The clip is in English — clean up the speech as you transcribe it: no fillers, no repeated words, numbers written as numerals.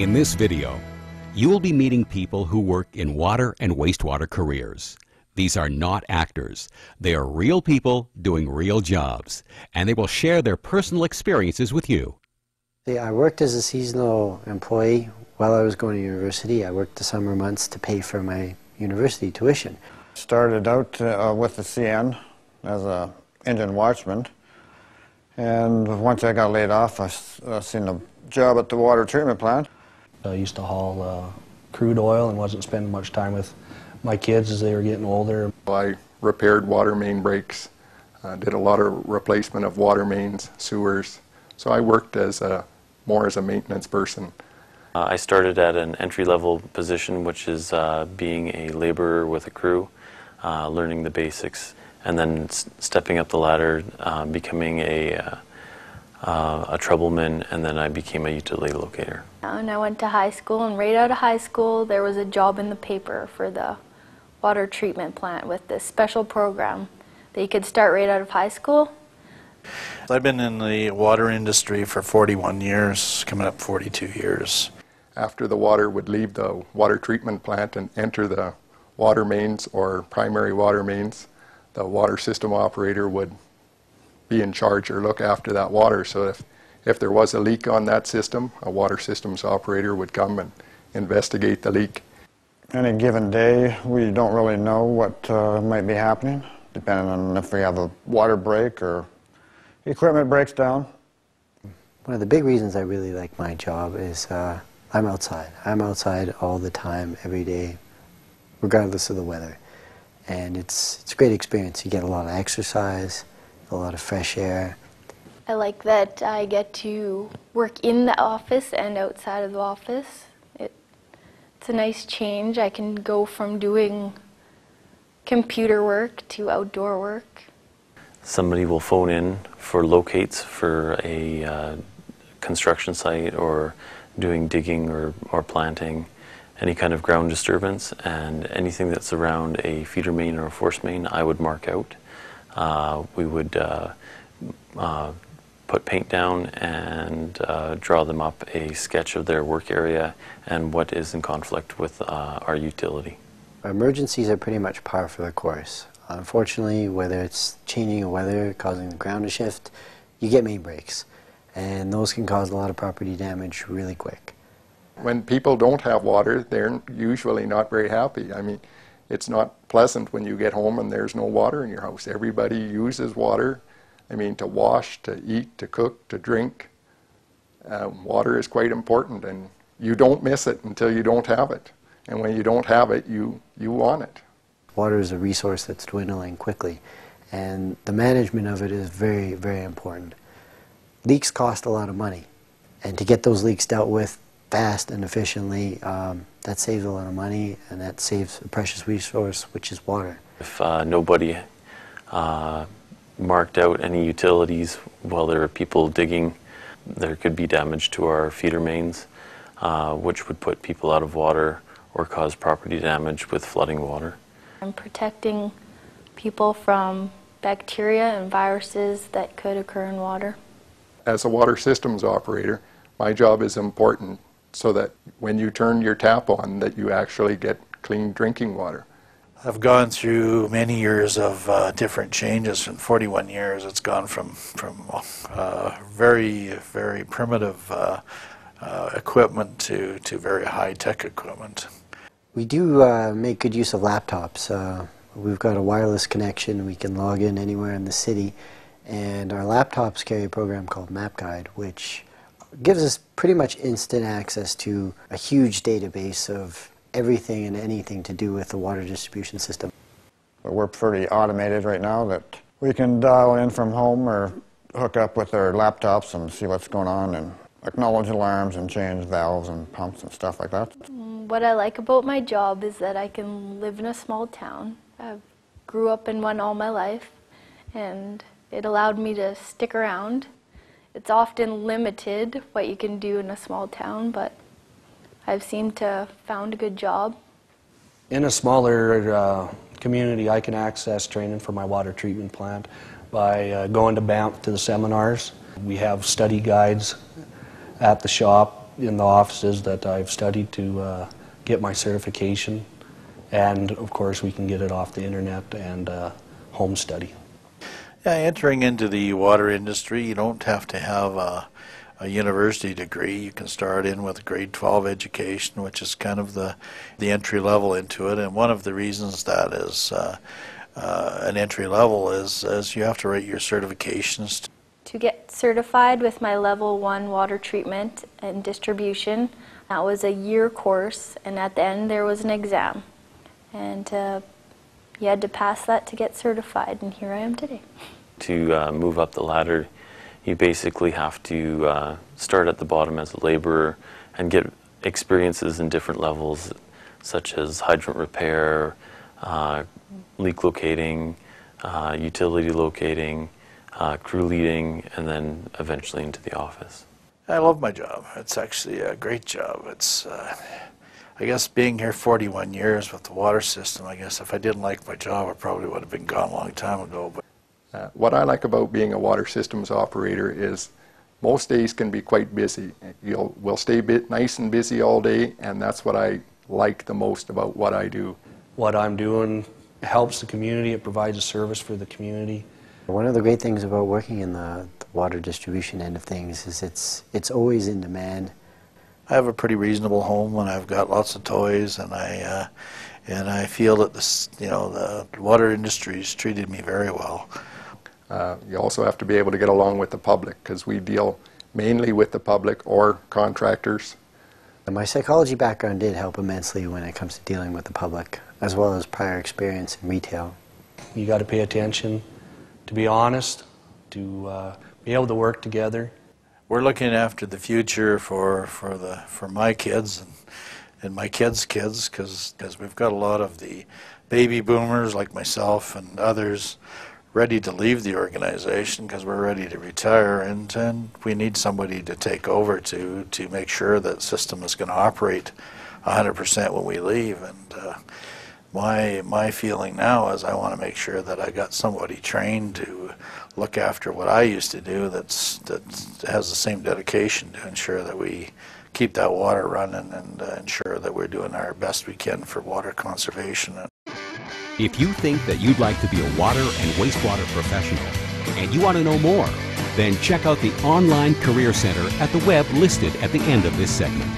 In this video, you will be meeting people who work in water and wastewater careers. These are not actors. They are real people doing real jobs, and they will share their personal experiences with you. I worked as a seasonal employee while I was going to university. I worked the summer months to pay for my university tuition. Started out with the CN as an engine watchman, and once I got laid off, I seen a job at the water treatment plant. I used to haul crude oil and wasn't spending much time with my kids as they were getting older. I repaired water main breaks, did a lot of replacement of water mains, sewers. So I worked as more as a maintenance person. I started at an entry-level position, which is being a laborer with a crew, learning the basics, and then stepping up the ladder, becoming a troubleman, and then I became a utility locator. And I went to high school, and right out of high school there was a job in the paper for the water treatment plant with this special program that you could start right out of high school. I've been in the water industry for 41 years, coming up 42 years. After the water would leave the water treatment plant and enter the water mains or primary water mains, the water system operator would be in charge or look after that water. So if there was a leak on that system, a water systems operator would come and investigate the leak. Any given day, we don't really know what might be happening, depending on if we have a water break or equipment breaks down. One of the big reasons I really like my job is I'm outside. I'm outside all the time, every day, regardless of the weather. And it's a great experience. You get a lot of exercise, a lot of fresh air. I like that I get to work in the office and outside of the office. It's a nice change. I can go from doing computer work to outdoor work. Somebody will phone in for locates for a construction site or doing digging or planting, any kind of ground disturbance, and anything that's around a feeder main or a force main I would mark out. We would put paint down and draw them up a sketch of their work area and what is in conflict with our utility. Emergencies are pretty much par for the course. Unfortunately, whether it's changing of weather, causing the ground to shift, you get main breaks, and those can cause a lot of property damage really quick. When people don't have water, they're usually not very happy. I mean, it's not pleasant when you get home and there's no water in your house. Everybody uses water. I mean, to wash, to eat, to cook, to drink. Water is quite important, and you don't miss it until you don't have it. And when you don't have it, you want it. Water is a resource that's dwindling quickly, and the management of it is very, very important. Leaks cost a lot of money, and to get those leaks dealt with fast and efficiently, that saves a lot of money, and that saves a precious resource, which is water. If nobody marked out any utilities while there are people digging, there could be damage to our feeder mains, which would put people out of water or cause property damage with flooding water. I'm protecting people from bacteria and viruses that could occur in water. As a water systems operator, my job is important so that when you turn your tap on, that you actually get clean drinking water. I've gone through many years of different changes. In 41 years, it's gone from very, very primitive equipment to very high-tech equipment. We do make good use of laptops. We've got a wireless connection. We can log in anywhere in the city, and our laptops carry a program called MapGuide, which gives us pretty much instant access to a huge database of everything and anything to do with the water distribution system. We're pretty automated right now that we can dial in from home or hook up with our laptops and see what's going on and acknowledge alarms and change valves and pumps and stuff like that. What I like about my job is that I can live in a small town. I grew up in one all my life, and it allowed me to stick around. It's often limited what you can do in a small town, but I've seemed to have found a good job. In a smaller community, I can access training for my water treatment plant by going to Banff to the seminars. We have study guides at the shop in the offices that I've studied to get my certification, and of course we can get it off the internet and home study. Yeah, entering into the water industry, you don't have to have a university degree. You can start in with a grade 12 education, which is kind of the entry level into it. And one of the reasons that is an entry level is you have to write your certifications. To get certified with my level 1 water treatment and distribution, that was a year course, and at the end there was an exam. And you had to pass that to get certified, and here I am today. To move up the ladder, you basically have to start at the bottom as a laborer and get experiences in different levels, such as hydrant repair, leak locating, utility locating, crew leading, and then eventually into the office. I love my job. It's actually a great job. It's, I guess, being here 41 years with the water system, I guess if I didn't like my job, I probably would have been gone a long time ago. But what I like about being a water systems operator is most days can be quite busy. We'll stay nice and busy all day, and that's what I like the most about what I do. What I'm doing helps the community. It provides a service for the community. One of the great things about working in the water distribution end of things is it's always in demand. I have a pretty reasonable home, and I've got lots of toys, and I feel that the water industry's treated me very well. You also have to be able to get along with the public, because we deal mainly with the public or contractors. My psychology background did help immensely when it comes to dealing with the public, as well as prior experience in retail. You got to pay attention, to be honest, to be able to work together. We're looking after the future for my kids and my kids' kids, because we've got a lot of the baby boomers like myself and others ready to leave the organization because we're ready to retire, and we need somebody to take over to make sure that system is going to operate 100% when we leave. And my feeling now is I want to make sure that I got somebody trained to look after what I used to do that has the same dedication to ensure that we keep that water running and ensure that we're doing our best we can for water conservation. If you think that you'd like to be a water and wastewater professional and you want to know more, then check out the online Career Center at the web listed at the end of this segment.